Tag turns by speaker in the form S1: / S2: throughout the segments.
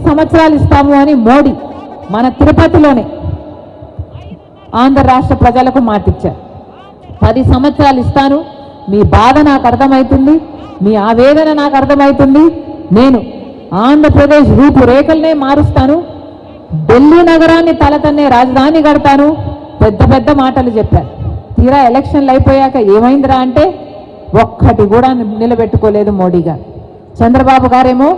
S1: సంవత్సరాలు ఇస్తాము అని మోడీ మన తిరుపతిలోనే ఆంధ్ర రాష్ట్ర ప్రజలకు మాటిచ్చారు. 10 సంవత్సరాలు ఇస్తాను, మీ బాధ నాకు అర్థమవుతుంది, మీ ఆవేదన నాకు అర్థమవుతుంది, నేను ఆంధ్రప్రదేశ్ రూపురేఖలనే మారుస్తాను, ఢిల్లీ నగరాన్ని తలతన్నే రాజధాని కడతాను, పెద్ద పెద్ద మాటలు చెప్పారు. తీరా ఎలక్షన్లు అయిపోయాక ఏమైందిరా అంటే ఒక్కటి కూడా నిలబెట్టుకోలేదు మోడీ గారు. చంద్రబాబు గారేమో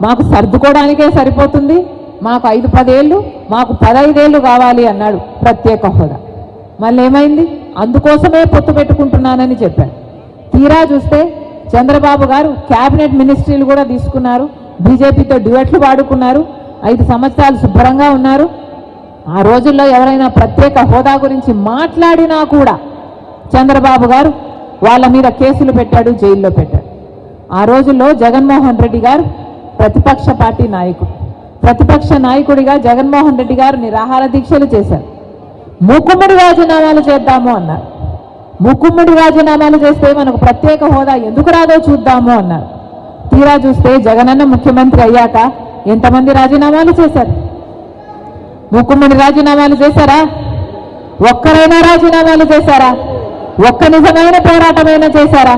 S1: మాకు సర్దుకోవడానికే సరిపోతుంది, మాకు 5-10 ఏళ్ళు, మాకు 15 ఏళ్ళు కావాలి అన్నాడు ప్రత్యేక హోదా. మళ్ళీ ఏమైంది? అందుకోసమే పొత్తు పెట్టుకుంటున్నానని చెప్పాడు. తీరా చూస్తే చంద్రబాబు గారు క్యాబినెట్ మినిస్ట్రీలు కూడా తీసుకున్నారు, బీజేపీతో డ్యూయట్లు వాడుకున్నారు, 5 సంవత్సరాలు శుభ్రంగా ఉన్నారు. ఆ రోజుల్లో ఎవరైనా ప్రత్యేక హోదా గురించి మాట్లాడినా కూడా చంద్రబాబు గారు వాళ్ళ మీద కేసులు పెట్టాడు, జైల్లో పెట్టాడు. ఆ రోజుల్లో జగన్మోహన్ రెడ్డి గారు ప్రతిపక్ష పార్టీ నాయకుడు, ప్రతిపక్ష నాయకుడిగా జగన్మోహన్ రెడ్డి గారు నిరాహార దీక్షలు చేశారు. మూకుమ్మడి రాజీనామాలు చేద్దాము అన్నారు. మూకుమ్మడి రాజీనామాలు చేస్తే మనకు ప్రత్యేక హోదా ఎందుకు రాదో చూద్దాము అన్నారు. తీరా చూస్తే జగనన్న ముఖ్యమంత్రి అయ్యాక ఎంతమంది రాజీనామాలు చేశారు? మూకుమ్మడి రాజీనామాలు చేశారా? ఒక్కరైనా రాజీనామాలు చేశారా? ఒక్క నిజమైన పోరాటమైనా చేశారా?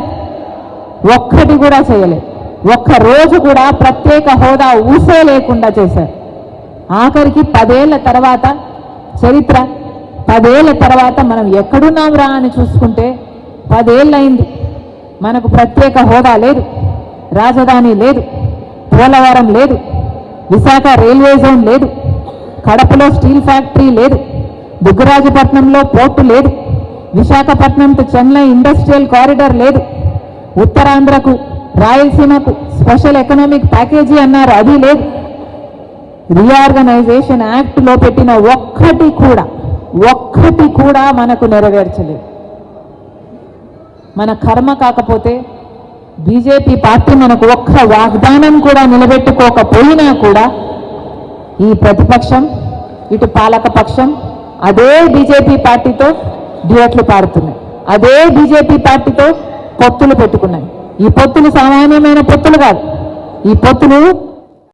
S1: ఒక్కటి కూడా చేయలేదు. ఒక్క రోజు కూడా ప్రత్యేక హోదా ఊసే లేకుండా చేశారు. ఆఖరికి 10 ఏళ్ల తర్వాత చరిత్ర, 10 ఏళ్ల తర్వాత మనం ఎక్కడున్నాం రా అని చూసుకుంటే 10 ఏళ్ళయింది. మనకు ప్రత్యేక హోదా లేదు, రాజధాని లేదు, పోలవరం లేదు, విశాఖ రైల్వే జోన్ లేదు, కడపలో స్టీల్ ఫ్యాక్టరీ లేదు, దుగ్గరాజపట్నంలో పోర్టు లేదు, Visakhapatnam to Chennai industrial corridor లేదు, ఉత్తరాంధ్రకు రాయలసీమకు స్పెషల్ ఎకనామిక్ ప్యాకేజీ అన్నారు, అది లేదు. రీఆర్గనైజేషన్ యాక్ట్లో పెట్టిన ఒక్కటి కూడా మనకు నెరవేర్చలేదు. మన కర్మ కాకపోతే బీజేపీ పార్టీ మనకు ఒక్క వాగ్దానం కూడా నిలబెట్టుకోకపోయినా కూడా ఈ ప్రతిపక్షం, ఇటు పాలక పక్షం అదే బీజేపీ పార్టీతో డ్యూయట్లు పాడుతున్నాయి, అదే బీజేపీ పార్టీతో పొత్తులు పెట్టుకున్నాయి. ఈ పొత్తులు సామాన్యమైన పొత్తులు కాదు. ఈ పొత్తులు